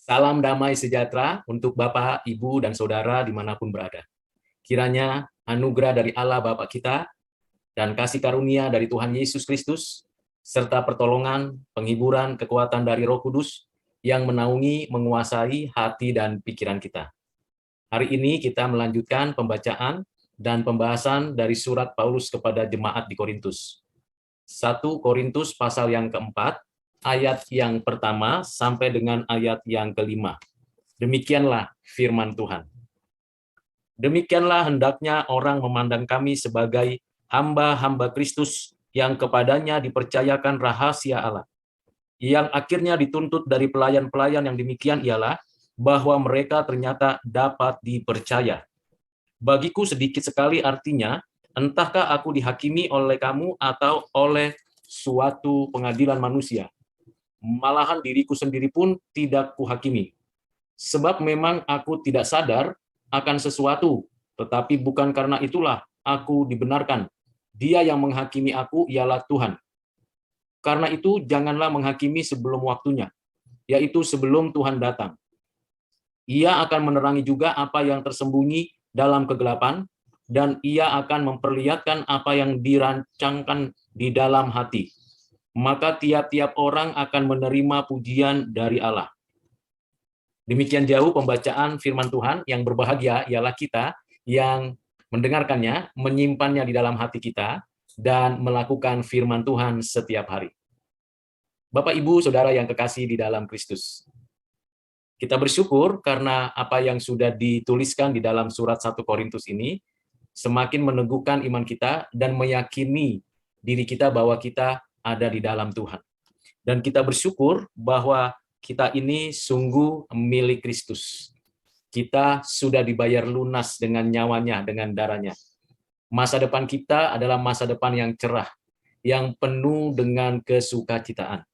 Salam damai sejahtera untuk Bapak, Ibu, dan Saudara dimanapun berada. Kiranya anugerah dari Allah Bapa kita dan kasih karunia dari Tuhan Yesus Kristus, serta pertolongan, penghiburan, kekuatan dari Roh Kudus yang menaungi, menguasai hati dan pikiran kita. Hari ini kita melanjutkan pembacaan dan pembahasan dari surat Paulus kepada jemaat di Korintus. 1 Korintus pasal yang keempat, ayat yang pertama sampai dengan ayat yang kelima. Demikianlah firman Tuhan. Demikianlah hendaknya orang memandang kami sebagai hamba-hamba Kristus yang kepadanya dipercayakan rahasia Allah. Yang akhirnya dituntut dari pelayan-pelayan yang demikian ialah bahwa mereka ternyata dapat dipercaya. Bagiku sedikit sekali artinya, entahkah aku dihakimi oleh kamu atau oleh suatu pengadilan manusia. Malahan diriku sendiri pun tidak kuhakimi. Sebab memang aku tidak sadar akan sesuatu, tetapi bukan karena itulah aku dibenarkan. Dia yang menghakimi aku ialah Tuhan. Karena itu janganlah menghakimi sebelum waktunya, yaitu sebelum Tuhan datang. Ia akan menerangi juga apa yang tersembunyi dalam kegelapan, dan ia akan memperlihatkan apa yang dirancangkan di dalam hati. Maka tiap-tiap orang akan menerima pujian dari Allah. Demikian jauh pembacaan firman Tuhan. Yang berbahagia ialah kita yang mendengarkannya, menyimpannya di dalam hati kita, dan melakukan firman Tuhan setiap hari. Bapak, Ibu, Saudara yang kekasih di dalam Kristus, kita bersyukur karena apa yang sudah dituliskan di dalam surat 1 Korintus ini semakin meneguhkan iman kita dan meyakini diri kita bahwa kita ada di dalam Tuhan. Dan kita bersyukur bahwa kita ini sungguh milik Kristus. Kita sudah dibayar lunas dengan nyawanya, dengan darahnya. Masa depan kita adalah masa depan yang cerah, yang penuh dengan kesukacitaan.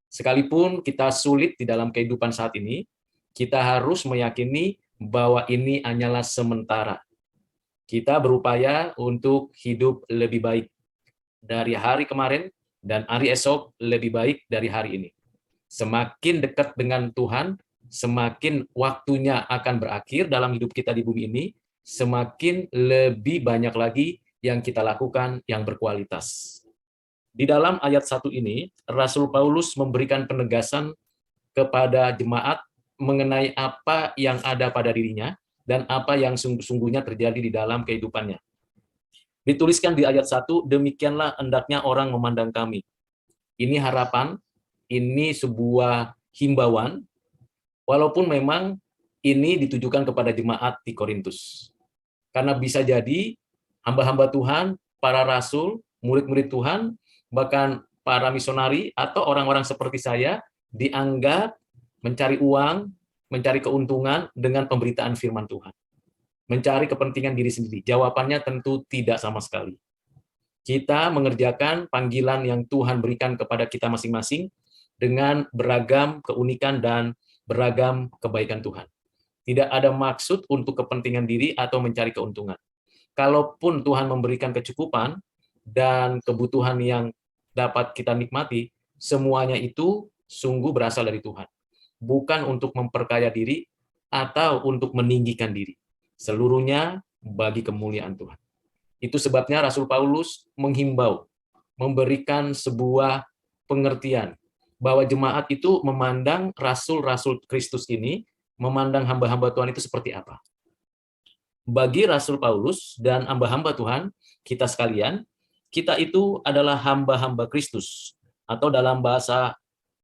Sekalipun kita sulit di dalam kehidupan saat ini, kita harus meyakini bahwa ini hanyalah sementara. Kita berupaya untuk hidup lebih baik dari hari kemarin, dan hari esok lebih baik dari hari ini. Semakin dekat dengan Tuhan, semakin waktunya akan berakhir dalam hidup kita di bumi ini, semakin lebih banyak lagi yang kita lakukan yang berkualitas. Di dalam ayat 1 ini, Rasul Paulus memberikan penegasan kepada jemaat mengenai apa yang ada pada dirinya dan apa yang sungguh-sungguhnya terjadi di dalam kehidupannya. Dituliskan di ayat 1, demikianlah hendaknya orang memandang kami. Ini harapan, ini sebuah himbauan, walaupun memang ini ditujukan kepada jemaat di Korintus. Karena bisa jadi hamba-hamba Tuhan, para rasul, murid-murid Tuhan, bahkan para misionari atau orang-orang seperti saya dianggap mencari uang, mencari keuntungan dengan pemberitaan firman Tuhan. Mencari kepentingan diri sendiri. Jawabannya tentu tidak sama sekali. Kita mengerjakan panggilan yang Tuhan berikan kepada kita masing-masing dengan beragam keunikan dan beragam kebaikan Tuhan. Tidak ada maksud untuk kepentingan diri atau mencari keuntungan. Kalaupun Tuhan memberikan kecukupan dan kebutuhan yang dapat kita nikmati, semuanya itu sungguh berasal dari Tuhan. Bukan untuk memperkaya diri atau untuk meninggikan diri. Seluruhnya bagi kemuliaan Tuhan. Itu sebabnya Rasul Paulus menghimbau, memberikan sebuah pengertian bahwa jemaat itu memandang rasul-rasul Kristus ini, memandang hamba-hamba Tuhan itu seperti apa. Bagi Rasul Paulus dan hamba-hamba Tuhan, kita sekalian, kita itu adalah hamba-hamba Kristus, atau dalam bahasa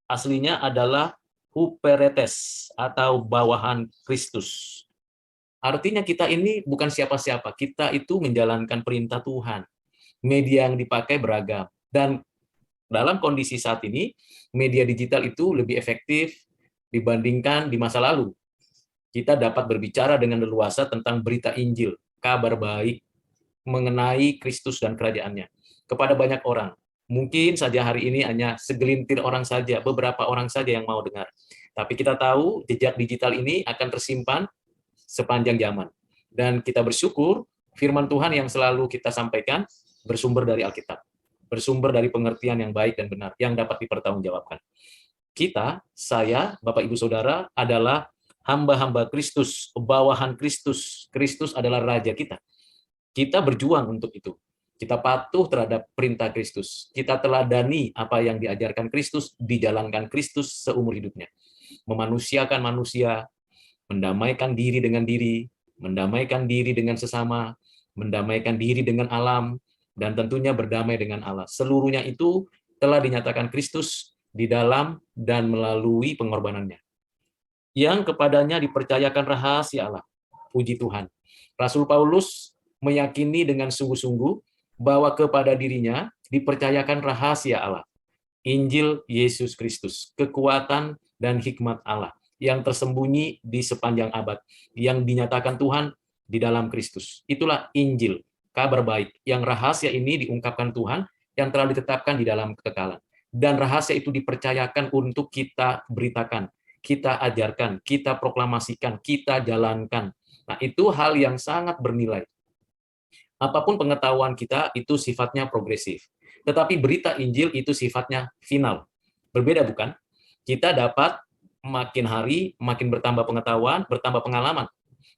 aslinya adalah huperetes, atau bawahan Kristus. Artinya kita ini bukan siapa-siapa, kita itu menjalankan perintah Tuhan. Media yang dipakai beragam. Dan dalam kondisi saat ini, media digital itu lebih efektif dibandingkan di masa lalu. Kita dapat berbicara dengan leluasa tentang berita Injil, kabar baik mengenai Kristus dan kerajaannya kepada banyak orang. Mungkin saja hari ini hanya segelintir orang saja, beberapa orang saja yang mau dengar. Tapi kita tahu jejak digital ini akan tersimpan sepanjang zaman. Dan kita bersyukur firman Tuhan yang selalu kita sampaikan bersumber dari Alkitab. Bersumber dari pengertian yang baik dan benar, yang dapat dipertanggungjawabkan. Kita, saya, Bapak Ibu Saudara, adalah hamba-hamba Kristus, bawahan Kristus. Kristus adalah raja kita. Kita berjuang untuk itu. Kita patuh terhadap perintah Kristus. Kita teladani apa yang diajarkan Kristus, dijalankan Kristus seumur hidupnya. Memanusiakan manusia, mendamaikan diri dengan diri, mendamaikan diri dengan sesama, mendamaikan diri dengan alam, dan tentunya berdamai dengan Allah. Seluruhnya itu telah dinyatakan Kristus di dalam dan melalui pengorbanannya. Yang kepadanya dipercayakan rahasia Allah. Puji Tuhan. Rasul Paulus meyakini dengan sungguh-sungguh bahwa kepada dirinya dipercayakan rahasia Allah. Injil Yesus Kristus, kekuatan dan hikmat Allah yang tersembunyi di sepanjang abad, yang dinyatakan Tuhan di dalam Kristus. Itulah Injil, kabar baik, yang rahasia ini diungkapkan Tuhan, yang telah ditetapkan di dalam kekekalan. Dan rahasia itu dipercayakan untuk kita beritakan, kita ajarkan, kita proklamasikan, kita jalankan. Nah, itu hal yang sangat bernilai. Apapun pengetahuan kita itu sifatnya progresif. Tetapi berita Injil itu sifatnya final. Berbeda bukan? Kita dapat makin hari, makin bertambah pengetahuan, bertambah pengalaman.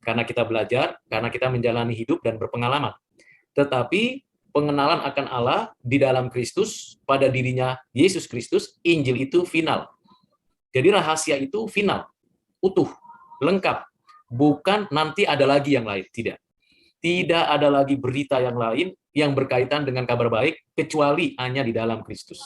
Karena kita belajar, karena kita menjalani hidup dan berpengalaman. Tetapi pengenalan akan Allah di dalam Kristus, pada dirinya Yesus Kristus, Injil itu final. Jadi rahasia itu final, utuh, lengkap. Bukan nanti ada lagi yang lain, tidak. Tidak ada lagi berita yang lain yang berkaitan dengan kabar baik, kecuali hanya di dalam Kristus.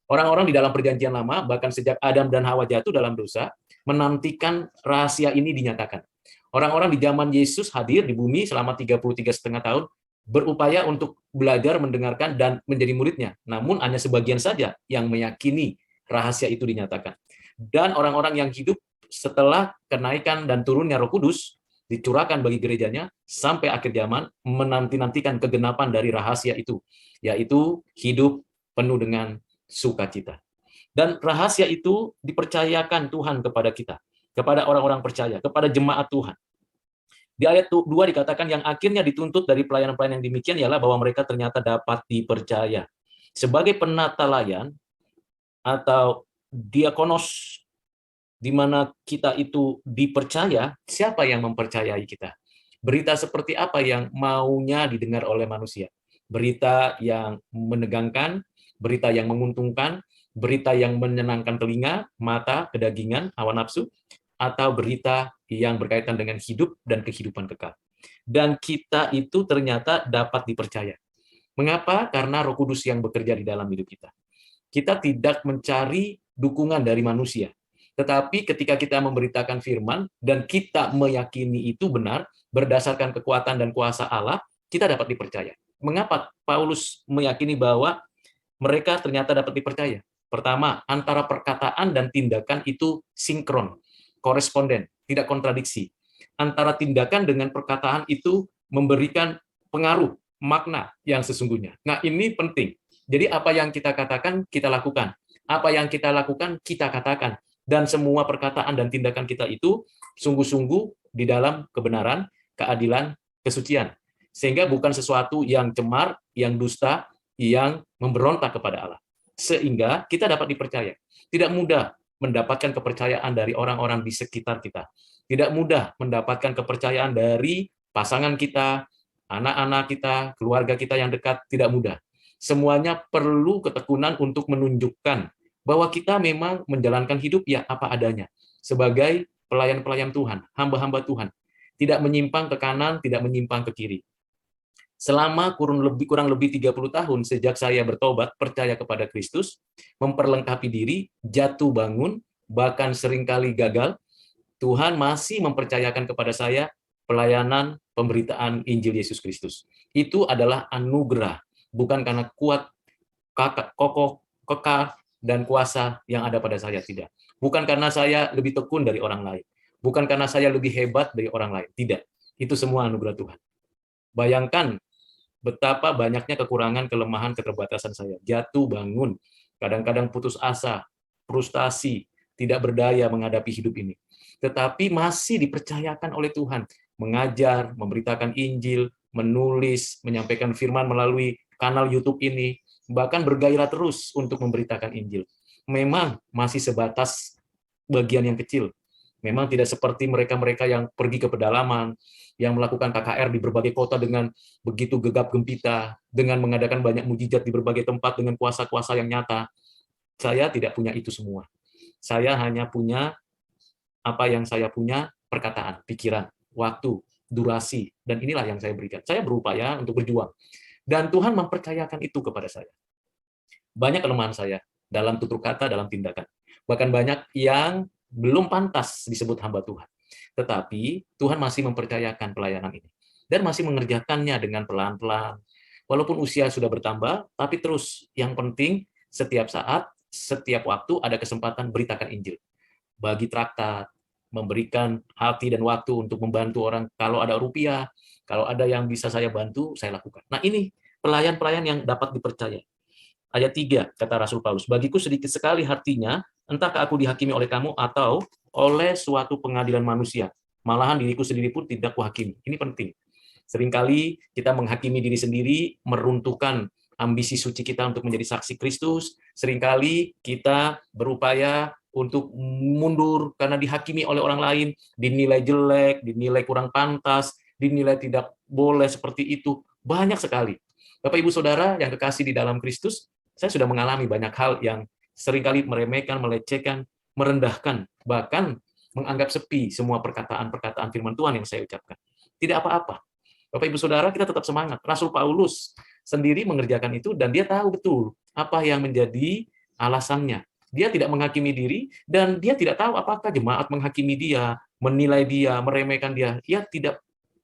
Orang-orang di dalam perjanjian lama, bahkan sejak Adam dan Hawa jatuh dalam dosa, menantikan rahasia ini dinyatakan. Orang-orang di zaman Yesus hadir di bumi selama 33,5 tahun, berupaya untuk belajar, mendengarkan, dan menjadi muridnya. Namun hanya sebagian saja yang meyakini rahasia itu dinyatakan. Dan orang-orang yang hidup setelah kenaikan dan turunnya Roh Kudus, dicurahkan bagi gerejanya sampai akhir zaman, menanti-nantikan kegenapan dari rahasia itu, yaitu hidup penuh dengan sukacita. Dan rahasia itu dipercayakan Tuhan kepada kita, kepada orang-orang percaya, kepada jemaat Tuhan. Di ayat 2 dikatakan yang akhirnya dituntut dari pelayan-pelayan yang demikian ialah bahwa mereka ternyata dapat dipercaya. Sebagai penata layan atau diakonos, di mana kita itu dipercaya, siapa yang mempercayai kita? Berita seperti apa yang maunya didengar oleh manusia? Berita yang menegangkan, berita yang menguntungkan, berita yang menyenangkan telinga, mata, kedagingan, hawa nafsu, atau berita yang berkaitan dengan hidup dan kehidupan kekal. Dan kita itu ternyata dapat dipercaya. Mengapa? Karena Roh Kudus yang bekerja di dalam hidup kita. Kita tidak mencari dukungan dari manusia. Tetapi ketika kita memberitakan firman dan kita meyakini itu benar berdasarkan kekuatan dan kuasa Allah, kita dapat dipercaya. Mengapa Paulus meyakini bahwa mereka ternyata dapat dipercaya? Pertama, antara perkataan dan tindakan itu sinkron, koresponden, tidak kontradiksi. Antara tindakan dengan perkataan itu memberikan pengaruh, makna yang sesungguhnya. Nah, ini penting. Jadi apa yang kita katakan, kita lakukan. Apa yang kita lakukan, kita katakan. Dan semua perkataan dan tindakan kita itu sungguh-sungguh di dalam kebenaran, keadilan, kesucian. Sehingga bukan sesuatu yang cemar, yang dusta, yang memberontak kepada Allah. Sehingga kita dapat dipercaya. Tidak mudah mendapatkan kepercayaan dari orang-orang di sekitar kita. Tidak mudah mendapatkan kepercayaan dari pasangan kita, anak-anak kita, keluarga kita yang dekat, tidak mudah. Semuanya perlu ketekunan untuk menunjukkan bahwa kita memang menjalankan hidup ya apa adanya, sebagai pelayan-pelayan Tuhan, hamba-hamba Tuhan. Tidak menyimpang ke kanan, tidak menyimpang ke kiri. Selama kurang lebih 30 tahun sejak saya bertobat, percaya kepada Kristus, memperlengkapi diri, jatuh bangun, bahkan seringkali gagal, Tuhan masih mempercayakan kepada saya pelayanan pemberitaan Injil Yesus Kristus. Itu adalah anugerah, bukan karena kuat, kokoh, kekal, dan kuasa yang ada pada saya, tidak. Bukan karena saya lebih tekun dari orang lain. Bukan karena saya lebih hebat dari orang lain. Tidak. Itu semua anugerah Tuhan. Bayangkan betapa banyaknya kekurangan, kelemahan, keterbatasan saya. Jatuh bangun, kadang-kadang putus asa, frustasi, tidak berdaya menghadapi hidup ini. Tetapi masih dipercayakan oleh Tuhan. Mengajar, memberitakan Injil, menulis, menyampaikan firman melalui kanal YouTube ini, bahkan bergairah terus untuk memberitakan Injil. memang masih sebatas bagian yang kecil. Memang tidak seperti mereka-mereka yang pergi ke pedalaman, yang melakukan KKR di berbagai kota dengan begitu gegap gempita, dengan mengadakan banyak mujizat di berbagai tempat dengan kuasa-kuasa yang nyata. Saya tidak punya itu semua. Saya hanya punya apa yang saya punya, perkataan, pikiran, waktu, durasi, dan inilah yang saya berikan. Saya berupaya untuk berjuang. Dan Tuhan mempercayakan itu kepada saya. Banyak kelemahan saya dalam tutur kata, dalam tindakan. Bahkan banyak yang belum pantas disebut hamba Tuhan. Tetapi Tuhan masih mempercayakan pelayanan ini. Dan masih mengerjakannya dengan pelan-pelan. Walaupun usia sudah bertambah, tapi terus yang penting setiap saat, setiap waktu ada kesempatan beritakan Injil. Bagi traktat, memberikan hati dan waktu untuk membantu orang. Kalau ada rupiah, kalau ada yang bisa saya bantu, saya lakukan. Nah ini pelayan-pelayan yang dapat dipercaya. Ayat 3, kata Rasul Paulus, bagiku sedikit sekali artinya, entahkah aku dihakimi oleh kamu atau oleh suatu pengadilan manusia. Malahan diriku sendiri pun tidak kuhakimi. Ini penting. Seringkali kita menghakimi diri sendiri, meruntuhkan ambisi suci kita untuk menjadi saksi Kristus. Seringkali kita berupaya untuk mundur karena dihakimi oleh orang lain, dinilai jelek, dinilai kurang pantas, dinilai tidak boleh seperti itu. Banyak sekali. Bapak, Ibu, Saudara yang kekasih di dalam Kristus, saya sudah mengalami banyak hal yang seringkali meremehkan, melecehkan, merendahkan, bahkan menganggap sepi semua perkataan-perkataan firman Tuhan yang saya ucapkan. Tidak apa-apa. Bapak, Ibu, Saudara, kita tetap semangat. Rasul Paulus sendiri mengerjakan itu dan dia tahu betul apa yang menjadi alasannya. Dia tidak menghakimi diri dan dia tidak tahu apakah jemaat menghakimi dia, menilai dia, meremehkan dia. Dia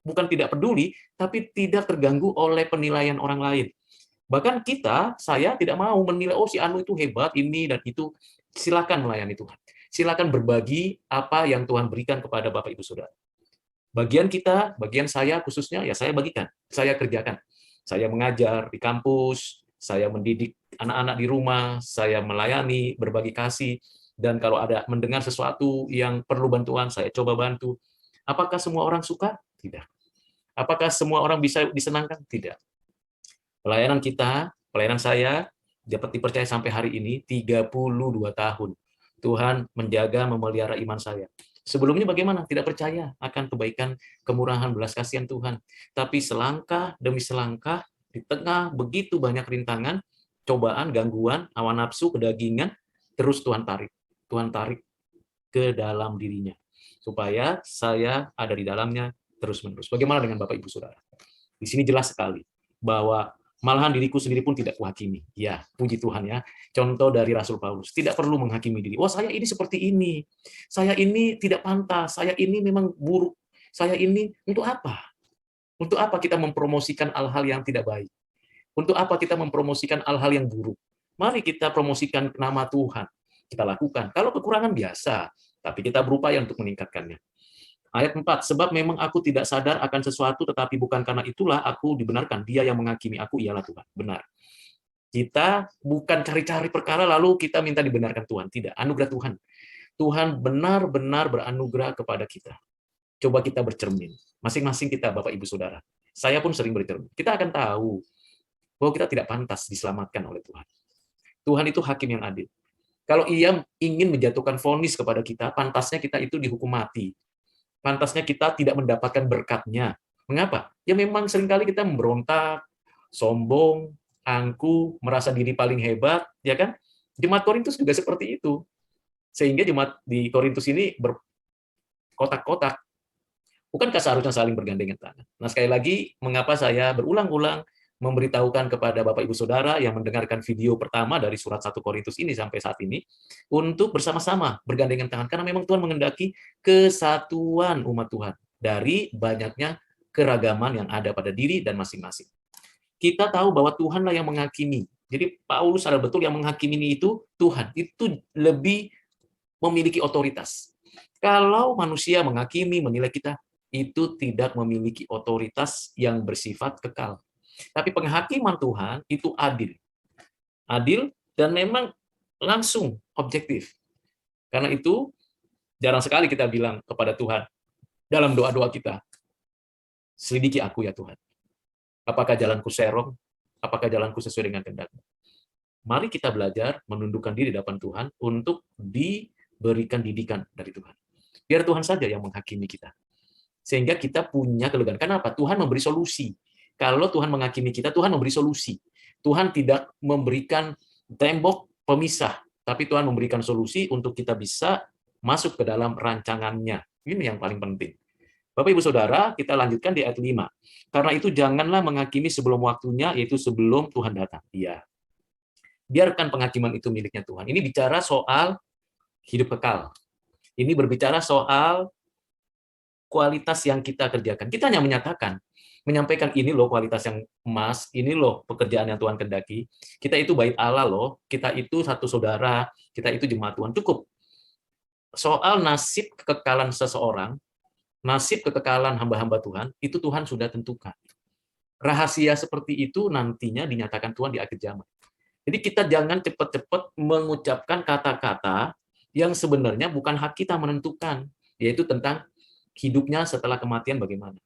bukan tidak peduli, tapi tidak terganggu oleh penilaian orang lain. Bahkan saya tidak mau menilai, oh si Anu itu hebat, ini dan itu. Silakan melayani Tuhan. Silakan berbagi apa yang Tuhan berikan kepada Bapak, Ibu, Saudara. Bagian kita, bagian saya khususnya, ya saya bagikan, saya kerjakan. Saya mengajar di kampus, saya mendidik anak-anak di rumah, saya melayani, berbagi kasih, dan kalau ada mendengar sesuatu yang perlu bantuan, saya coba bantu. Apakah semua orang suka? Tidak. Apakah semua orang bisa disenangkan? Tidak. Pelayanan kita, pelayanan saya, dapat dipercaya sampai hari ini 32 tahun. Tuhan menjaga, memelihara iman saya. Sebelumnya bagaimana? Tidak percaya akan kebaikan, kemurahan, belas kasihan Tuhan. Tapi selangkah demi selangkah, di tengah begitu banyak rintangan, cobaan, gangguan, hawa nafsu, kedagingan, terus Tuhan tarik. Tuhan tarik ke dalam dirinya. Supaya saya ada di dalamnya terus-menerus. Bagaimana dengan Bapak, Ibu, Saudara? Di sini jelas sekali bahwa malahan diriku sendiri pun tidak kuhakimi. Ya, puji Tuhan ya. Contoh dari Rasul Paulus, tidak perlu menghakimi diri. Wah, saya ini seperti ini. Saya ini tidak pantas. Saya ini memang buruk. Saya ini untuk apa? Untuk apa kita mempromosikan hal-hal yang tidak baik? Untuk apa kita mempromosikan hal-hal yang buruk? Mari kita promosikan nama Tuhan. Kita lakukan. Kalau kekurangan biasa, tapi kita berupaya untuk meningkatkannya. Ayat 4, sebab memang aku tidak sadar akan sesuatu, tetapi bukan karena itulah aku dibenarkan. Dia yang menghakimi aku ialah Tuhan. Benar. Kita bukan cari-cari perkara lalu kita minta dibenarkan Tuhan. Tidak, anugerah Tuhan. Tuhan benar-benar beranugerah kepada kita. Coba kita bercermin. Masing-masing kita, Bapak, Ibu, Saudara. Saya pun sering bercermin. Kita akan tahu bahwa kita tidak pantas diselamatkan oleh Tuhan. Tuhan itu hakim yang adil. Kalau Ia ingin menjatuhkan vonis kepada kita, pantasnya kita itu dihukum mati. Pantasnya kita tidak mendapatkan berkat-Nya. Mengapa? Ya memang seringkali kita memberontak, sombong, angkuh, merasa diri paling hebat, ya kan? Jemaat Korintus juga seperti itu. Sehingga jemaat di Korintus ini berkotak-kotak. Bukankah seharusnya saling bergandengan tangan? Nah, sekali lagi, mengapa saya berulang-ulang memberitahukan kepada Bapak, Ibu, Saudara yang mendengarkan video pertama dari surat 1 Korintus ini sampai saat ini, untuk bersama-sama bergandengan tangan, karena memang Tuhan menghendaki kesatuan umat Tuhan dari banyaknya keragaman yang ada pada diri dan masing-masing. Kita tahu bahwa Tuhanlah yang menghakimi. Jadi Paulus sadar betul yang menghakimi itu Tuhan. Itu lebih memiliki otoritas. Kalau manusia menghakimi, menilai kita, itu tidak memiliki otoritas yang bersifat kekal. Tapi penghakiman Tuhan itu adil. Adil dan memang langsung objektif. Karena itu jarang sekali kita bilang kepada Tuhan dalam doa-doa kita, selidiki aku ya Tuhan. Apakah jalanku serong? Apakah jalanku sesuai dengan kehendak-Mu? Mari kita belajar menundukkan diri di hadapan Tuhan untuk diberikan didikan dari Tuhan. Biar Tuhan saja yang menghakimi kita. Sehingga kita punya kelegaan. Kenapa? Tuhan memberi solusi. Kalau Tuhan menghakimi kita, Tuhan memberi solusi. Tuhan tidak memberikan tembok pemisah, tapi Tuhan memberikan solusi untuk kita bisa masuk ke dalam rancangannya. Ini yang paling penting. Bapak Ibu Saudara, kita lanjutkan di ayat 5. Karena itu janganlah menghakimi sebelum waktunya, yaitu sebelum Tuhan datang. Iya. Biarkan penghakiman itu miliknya Tuhan. Ini bicara soal hidup kekal. Ini berbicara soal kualitas yang kita kerjakan. Kita hanya menyampaikan ini loh kualitas yang emas, ini loh pekerjaan yang Tuhan kehendaki. Kita itu bait Allah loh, kita itu satu saudara, kita itu jemaat Tuhan. Cukup. Soal nasib kekekalan seseorang, nasib kekekalan hamba-hamba Tuhan, itu Tuhan sudah tentukan. Rahasia seperti itu nantinya dinyatakan Tuhan di akhir zaman. Jadi kita jangan cepat-cepat mengucapkan kata-kata yang sebenarnya bukan hak kita menentukan, yaitu tentang hidupnya setelah kematian bagaimana.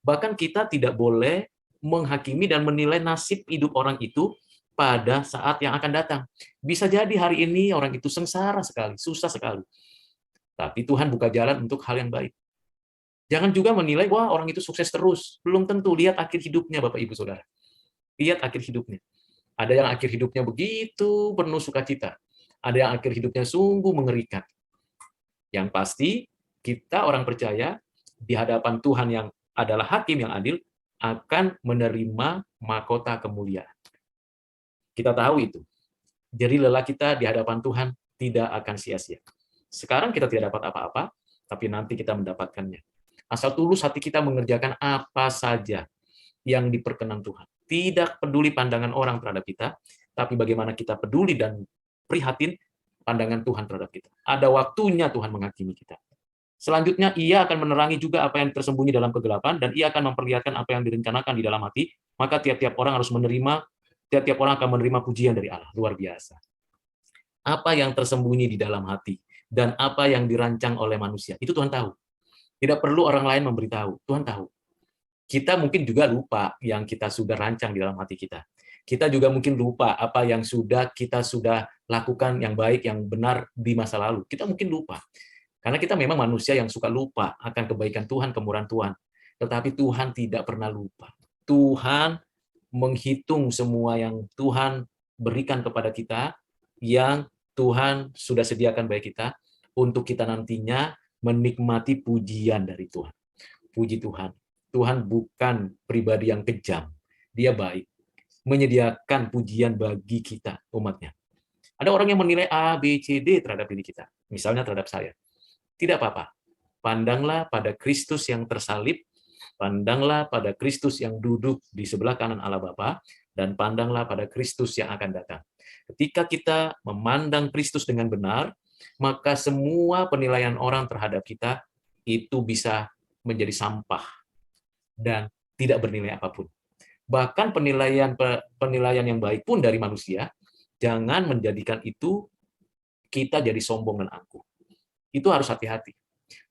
Bahkan kita tidak boleh menghakimi dan menilai nasib hidup orang itu pada saat yang akan datang. Bisa jadi hari ini orang itu sengsara sekali, susah sekali. Tapi Tuhan buka jalan untuk hal yang baik. Jangan juga menilai, wah orang itu sukses terus. Belum tentu, lihat akhir hidupnya Bapak Ibu Saudara. Lihat akhir hidupnya. Ada yang akhir hidupnya begitu penuh sukacita. Ada yang akhir hidupnya sungguh mengerikan. Yang pasti, kita orang percaya di hadapan Tuhan yang adalah hakim yang adil akan menerima mahkota kemuliaan. Kita tahu itu. Jadi lelah kita di hadapan Tuhan tidak akan sia-sia. Sekarang kita tidak dapat apa-apa, tapi nanti kita mendapatkannya. Asal tulus hati kita mengerjakan apa saja yang diperkenan Tuhan. Tidak peduli pandangan orang terhadap kita, tapi bagaimana kita peduli dan prihatin pandangan Tuhan terhadap kita. Ada waktunya Tuhan menghakimi kita. Selanjutnya, ia akan menerangi juga apa yang tersembunyi dalam kegelapan, dan ia akan memperlihatkan apa yang direncanakan di dalam hati, maka tiap-tiap orang harus menerima, tiap-tiap orang akan menerima pujian dari Allah. Luar biasa. Apa yang tersembunyi di dalam hati, dan apa yang dirancang oleh manusia, itu Tuhan tahu. Tidak perlu orang lain memberitahu, Tuhan tahu. Kita mungkin juga lupa yang kita sudah rancang di dalam hati kita. Kita juga mungkin lupa apa yang kita sudah lakukan yang baik, yang benar di masa lalu. Kita mungkin lupa. Karena kita memang manusia yang suka lupa akan kebaikan Tuhan, kemurahan Tuhan. Tetapi Tuhan tidak pernah lupa. Tuhan menghitung semua yang Tuhan berikan kepada kita, yang Tuhan sudah sediakan bagi kita, untuk kita nantinya menikmati pujian dari Tuhan. Puji Tuhan. Tuhan bukan pribadi yang kejam. Dia baik. Menyediakan pujian bagi kita, umatnya. Ada orang yang menilai A, B, C, D terhadap diri kita. Misalnya terhadap saya. Tidak apa-apa. Pandanglah pada Kristus yang tersalib, pandanglah pada Kristus yang duduk di sebelah kanan Allah Bapa, dan pandanglah pada Kristus yang akan datang. Ketika kita memandang Kristus dengan benar, maka semua penilaian orang terhadap kita itu bisa menjadi sampah dan tidak bernilai apapun. Bahkan penilaian yang baik pun dari manusia, jangan menjadikan itu kita jadi sombong dan angkuh. Itu harus hati-hati.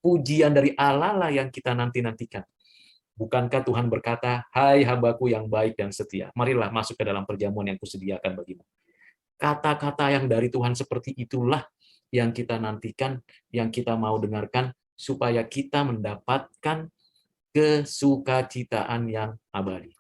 Pujian dari Allah lah yang kita nanti-nantikan. Bukankah Tuhan berkata, hai hambaku yang baik dan setia, marilah masuk ke dalam perjamuan yang kusediakan bagimu. Kata-kata yang dari Tuhan seperti itulah yang kita nantikan, yang kita mau dengarkan, supaya kita mendapatkan kesukacitaan yang abadi.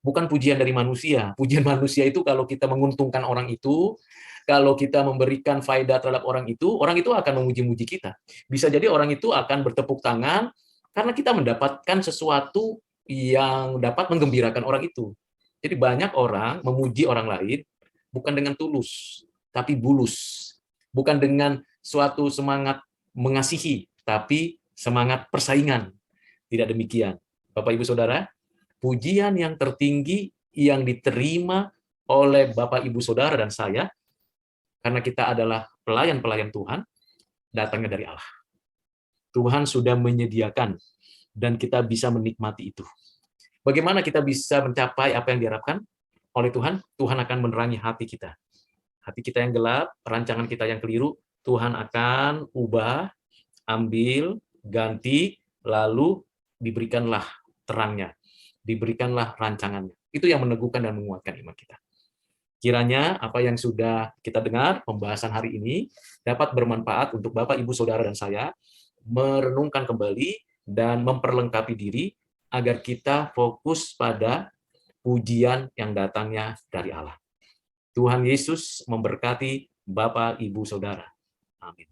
Bukan pujian dari manusia. Pujian manusia itu kalau kita menguntungkan orang itu, kalau kita memberikan faedah terhadap orang itu akan memuji-muji kita. Bisa jadi orang itu akan bertepuk tangan karena kita mendapatkan sesuatu yang dapat menggembirakan orang itu. Jadi banyak orang memuji orang lain bukan dengan tulus, tapi bulus. Bukan dengan suatu semangat mengasihi, tapi semangat persaingan. Tidak demikian. Bapak Ibu Saudara, pujian yang tertinggi yang diterima oleh Bapak Ibu Saudara dan saya, karena kita adalah pelayan-pelayan Tuhan, datangnya dari Allah. Tuhan sudah menyediakan, dan kita bisa menikmati itu. Bagaimana kita bisa mencapai apa yang diharapkan oleh Tuhan? Tuhan akan menerangi hati kita. Hati kita yang gelap, rancangan kita yang keliru, Tuhan akan ubah, ambil, ganti, lalu diberikanlah terangnya. Diberikanlah rancangannya. Itu yang meneguhkan dan menguatkan iman kita. Kiranya apa yang sudah kita dengar, pembahasan hari ini, dapat bermanfaat untuk Bapak, Ibu, Saudara, dan saya, merenungkan kembali dan memperlengkapi diri, agar kita fokus pada pujian yang datangnya dari Allah. Tuhan Yesus memberkati Bapak, Ibu, Saudara. Amin.